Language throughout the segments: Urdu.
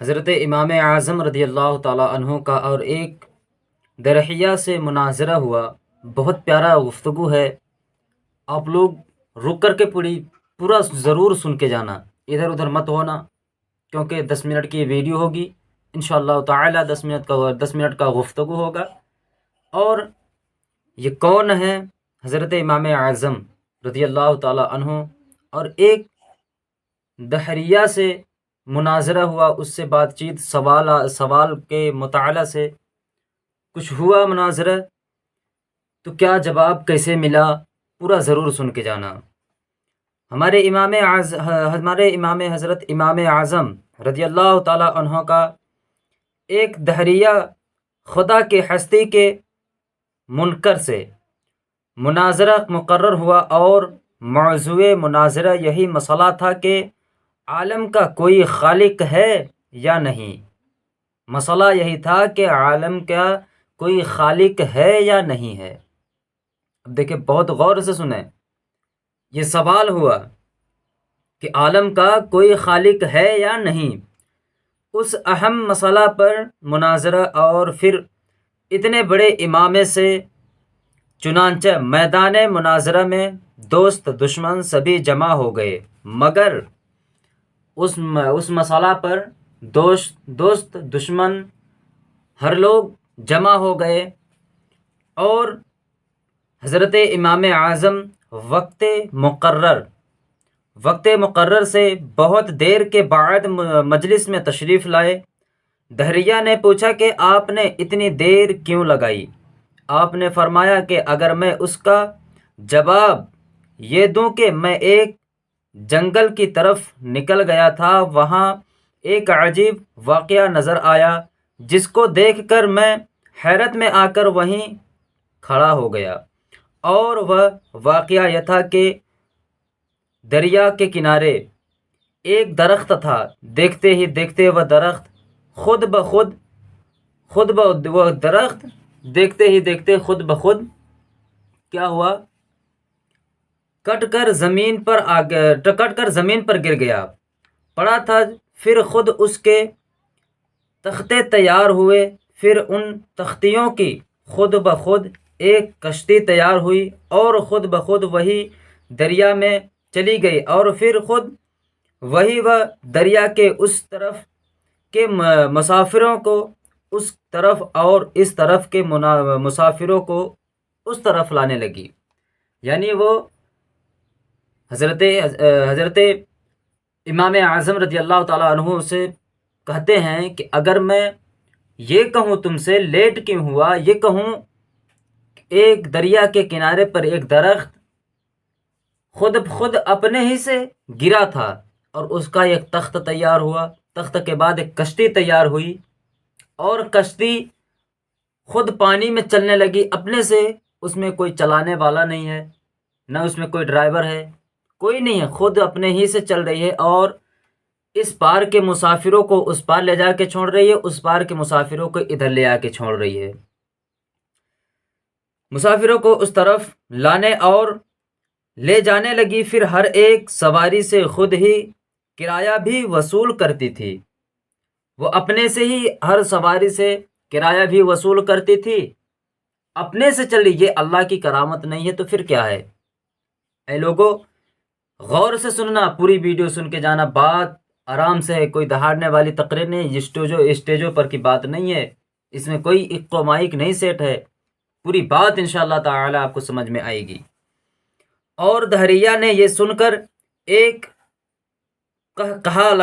حضرت امام اعظم رضی اللہ تعالیٰ عنہ کا اور ایک درحیہ سے مناظرہ ہوا۔ بہت پیارا گفتگو ہے، آپ لوگ رک کر کے پورا ضرور سن کے جانا، ادھر ادھر مت ہونا، کیونکہ 10 منٹ کی ویڈیو ہوگی انشاءاللہ تعالیٰ، 10 منٹ کا گفتگو ہوگا۔ اور یہ کون ہے؟ حضرت امام اعظم رضی اللہ تعالیٰ عنہ، اور ایک دحریہ سے مناظرہ ہوا، اس سے بات چیت، سوال کے مطالعہ سے کچھ ہوا مناظرہ، تو کیا جواب کیسے ملا، پورا ضرور سن کے جانا۔ ہمارے امام حضرت امام اعظم رضی اللہ تعالیٰ عنہ کا ایک دحریہ خدا کے ہستی کے منکر سے مناظرہ مقرر ہوا، اور موضوع مناظرہ یہی مسئلہ تھا کہ عالم کا کوئی خالق ہے یا نہیں۔ مسئلہ یہی تھا کہ عالم کا کوئی خالق ہے یا نہیں ہے۔ اب دیکھیں، بہت غور سے سنیں، یہ سوال ہوا کہ عالم کا کوئی خالق ہے یا نہیں، اس اہم مسئلہ پر مناظرہ، اور پھر اتنے بڑے امامے سے چنانچہ میدان مناظرہ میں دوست دشمن سبھی جمع ہو گئے، مگر اس مسئلہ پر دوست دشمن ہر لوگ جمع ہو گئے، اور حضرت امام اعظم وقت مقرر سے بہت دیر کے بعد مجلس میں تشریف لائے۔ دحریہ نے پوچھا کہ آپ نے اتنی دیر کیوں لگائی؟ آپ نے فرمایا کہ اگر میں اس کا جواب یہ دوں کہ میں ایک جنگل کی طرف نکل گیا تھا، وہاں ایک عجیب واقعہ نظر آیا، جس کو دیکھ کر میں حیرت میں آ کر وہیں کھڑا ہو گیا، اور وہ واقعہ یہ تھا کہ دریا کے کنارے ایک درخت تھا، دیکھتے ہی دیکھتے وہ درخت خود بخود کیا ہوا؟ کٹ کر زمین پر گر گیا پڑا تھا۔ پھر خود اس کے تختے تیار ہوئے، پھر ان تختیوں کی خود بخود ایک کشتی تیار ہوئی، اور خود بخود وہی دریا میں چلی گئی، اور پھر خود وہی وہ دریا کے اس طرف کے مسافروں کو اس طرف، اور اس طرف کے مسافروں کو اس طرف لانے لگی۔ یعنی وہ حضرت امام اعظم رضی اللہ تعالیٰ عنہ سے کہتے ہیں کہ اگر میں یہ کہوں تم سے لیٹ کیوں ہوا، یہ کہوں ایک دریا کے کنارے پر ایک درخت خود اپنے ہی سے گرا تھا، اور اس کا ایک تخت تیار ہوا، تخت کے بعد ایک کشتی تیار ہوئی، اور کشتی خود پانی میں چلنے لگی اپنے سے، اس میں کوئی چلانے والا نہیں ہے، نہ اس میں کوئی ڈرائیور ہے، کوئی نہیں ہے، خود اپنے ہی سے چل رہی ہے، اور اس پار کے مسافروں کو اس پار لے جا کے چھوڑ رہی ہے، اس پار کے مسافروں کو ادھر لے آ کے چھوڑ رہی ہے، مسافروں کو اس طرف لانے اور لے جانے لگی۔ پھر ہر ایک سواری سے خود ہی کرایہ بھی وصول کرتی تھی، وہ اپنے سے ہی ہر سواری سے کرایہ بھی وصول کرتی تھی، اپنے سے چلی۔ یہ اللہ کی کرامت نہیں ہے تو پھر کیا ہے؟ اے لوگوں، غور سے سننا، پوری ویڈیو سن کے جانا، بات آرام سے ہے، کوئی دہاڑنے والی تقریر نہیں، اسٹیجوں پر کی بات نہیں ہے، اس میں کوئی اکو مائک نہیں سیٹ ہے، پوری بات انشاءاللہ تعالی آپ کو سمجھ میں آئے گی۔ اور دحریہ نے یہ سن کر ایک کہا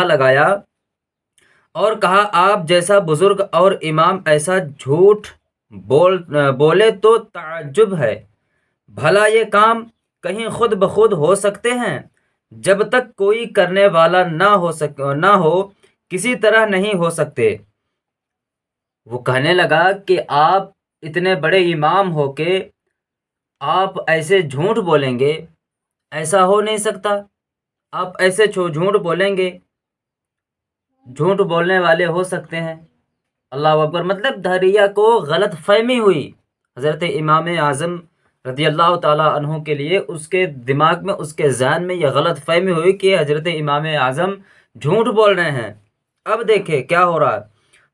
لگایا، اور کہا آپ جیسا بزرگ اور امام ایسا جھوٹ بولے تو تعجب ہے، بھلا یہ کام کہیں خود بخود ہو سکتے ہیں؟ جب تک کوئی کرنے والا نہ ہو کسی طرح نہیں ہو سکتے۔ وہ کہنے لگا کہ آپ اتنے بڑے امام ہو کے آپ ایسے جھوٹ بولیں گے، ایسا ہو نہیں سکتا، آپ ایسے جھوٹ بولیں گے، جھوٹ بولنے والے ہو سکتے ہیں۔ اللہ اکبر۔ مطلب دحریہ کو غلط فہمی ہوئی حضرت امام اعظم رضی اللہ تعالیٰ عنہ کے لیے اس کے دماغ میں، اس کے ذہن میں یہ غلط فہمی ہوئی کہ حضرت امام اعظم جھوٹ بول رہے ہیں۔ اب دیکھیں کیا ہو رہا ہے۔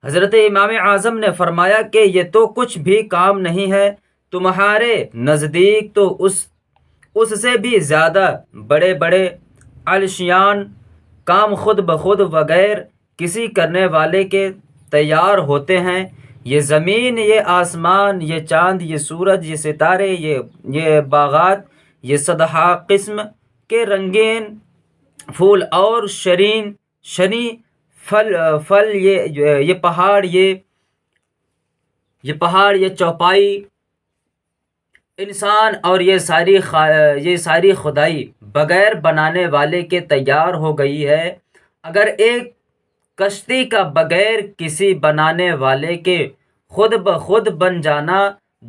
حضرت امام اعظم نے فرمایا کہ یہ تو کچھ بھی کام نہیں ہے، تمہارے نزدیک تو اس سے بھی زیادہ بڑے بڑے علشیان کام خود بخود بغیر کسی کرنے والے کے تیار ہوتے ہیں۔ یہ زمین، یہ آسمان، یہ چاند، یہ سورج، یہ ستارے، یہ باغات، یہ صدہا قسم کے رنگین پھول اور شنی پھل، یہ پہاڑ، یہ چوپائی، انسان اور یہ ساری خدائی بغیر بنانے والے کے تیار ہو گئی ہے۔ اگر ایک کشتی کا بغیر کسی بنانے والے کے خود بخود بن جانا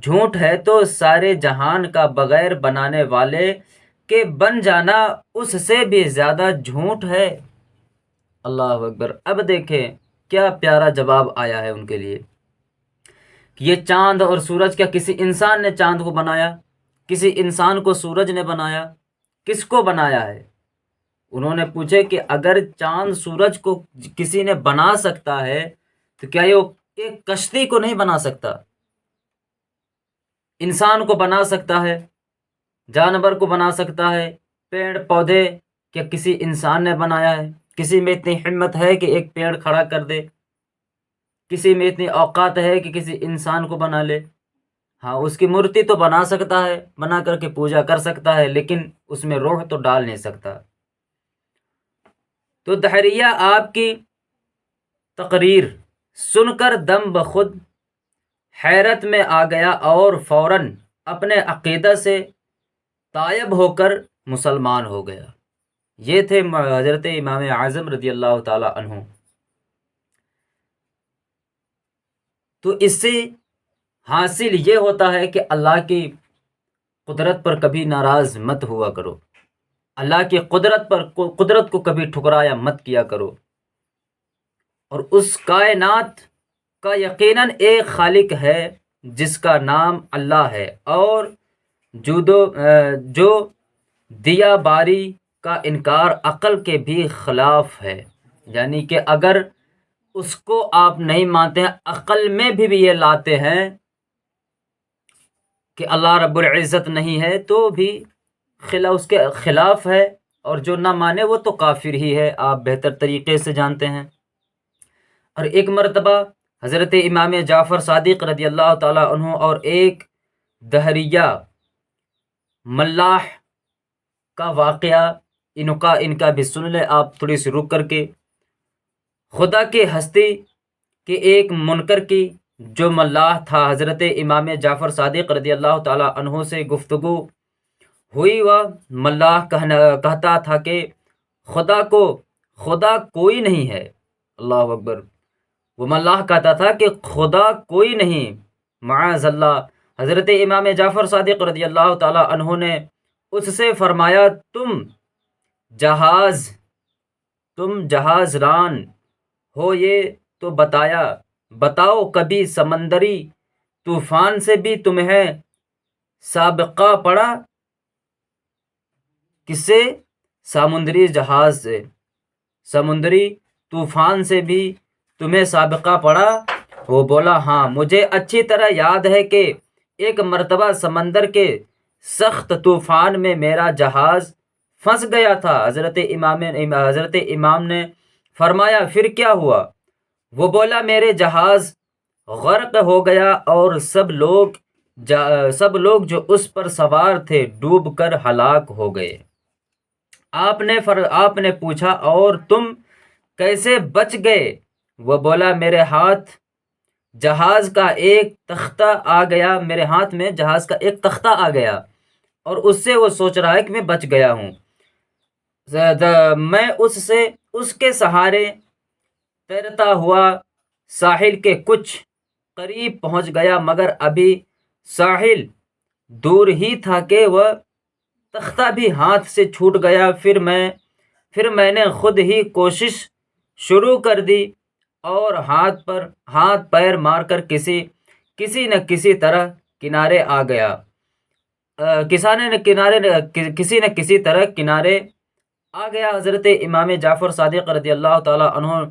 جھوٹ ہے، تو سارے جہان کا بغیر بنانے والے کے بن جانا اس سے بھی زیادہ جھوٹ ہے۔ اللہ اکبر۔ اب دیکھیں کیا پیارا جواب آیا ہے ان کے لیے کہ یہ چاند اور سورج، کیا کسی انسان نے چاند کو بنایا؟ کسی انسان کو سورج نے بنایا؟ کس کو بنایا ہے؟ انہوں نے پوچھے کہ اگر چاند سورج کو کسی نے بنا سکتا ہے تو کیا یہ ایک کشتی کو نہیں بنا سکتا؟ انسان کو بنا سکتا ہے، جانور کو بنا سکتا ہے، پیڑ پودے کیا کسی انسان نے بنایا ہے؟ کسی میں اتنی ہمت ہے کہ ایک پیڑ کھڑا کر دے؟ کسی میں اتنی اوقات ہے کہ کسی انسان کو بنا لے؟ ہاں، اس کی مورتی تو بنا سکتا ہے، بنا کر کے پوجا کر سکتا ہے، لیکن اس میں روح تو ڈال نہیں سکتا۔ تو دحریہ آپ کی تقریر سن کر دم بخود حیرت میں آ گیا اور فوراً اپنے عقیدہ سے تائب ہو کر مسلمان ہو گیا۔ یہ تھے حضرت امام اعظم رضی اللہ تعالی عنہ۔ تو اس سے حاصل یہ ہوتا ہے کہ اللہ کی قدرت پر کبھی ناراض مت ہوا کرو، اللہ کی قدرت کو کبھی ٹھکرایا مت کیا کرو، اور اس کائنات کا یقیناً ایک خالق ہے جس کا نام اللہ ہے، اور جو دیا باری کا انکار عقل کے بھی خلاف ہے۔ یعنی کہ اگر اس کو آپ نہیں مانتے ہیں، عقل میں بھی یہ لاتے ہیں کہ اللہ رب العزت نہیں ہے، تو بھی اس کے خلاف ہے، اور جو نہ مانے وہ تو کافر ہی ہے، آپ بہتر طریقے سے جانتے ہیں۔ اور ایک مرتبہ حضرت امام جعفر صادق رضی اللہ تعالیٰ عنہ اور ایک دہریہ ملاح کا واقعہ، ان کا بھی سن لیں آپ تھوڑی سی رک کر کے۔ خدا کی ہستی کے ایک منکر کی جو ملاح تھا، حضرت امام جعفر صادق رضی اللہ تعالیٰ عنہ سے گفتگو ہوئی۔ وہ ملاح کہتا تھا کہ خدا کوئی نہیں ہے۔ اللہ اکبر۔ وہ ملاح کہتا تھا کہ خدا کوئی نہیں، معاذ اللہ۔ حضرت امام جعفر صادق رضی اللہ تعالیٰ عنہ نے اس سے فرمایا، تم جہاز ران ہو، یہ تو بتاؤ کبھی سمندری طوفان سے بھی تمہیں سابقہ پڑا؟ کس سے؟ سمندری جہاز سے، سمندری طوفان سے بھی تمہیں سابقہ پڑا؟ وہ بولا، ہاں مجھے اچھی طرح یاد ہے کہ ایک مرتبہ سمندر کے سخت طوفان میں میرا جہاز پھنس گیا تھا۔ حضرت امام نے فرمایا، پھر کیا ہوا؟ وہ بولا، میرے جہاز غرق ہو گیا اور سب لوگ جو اس پر سوار تھے ڈوب کر ہلاک ہو گئے۔ آپ نے پوچھا، اور تم کیسے بچ گئے؟ وہ بولا، میرے ہاتھ میں جہاز کا ایک تختہ آ گیا اور اس سے وہ سوچ رہا ہے کہ میں بچ گیا ہوں۔ میں اس کے سہارے تیرتا ہوا ساحل کے کچھ قریب پہنچ گیا، مگر ابھی ساحل دور ہی تھا کہ وہ تختہ بھی ہاتھ سے چھوٹ گیا۔ پھر میں نے خود ہی کوشش شروع کر دی اور ہاتھ پیر مار کر کسی نہ کسی طرح کنارے آ گیا۔ کسی نہ کسی طرح کنارے آ گیا حضرت امام جعفر صادق رضی اللہ تعالیٰ عنہ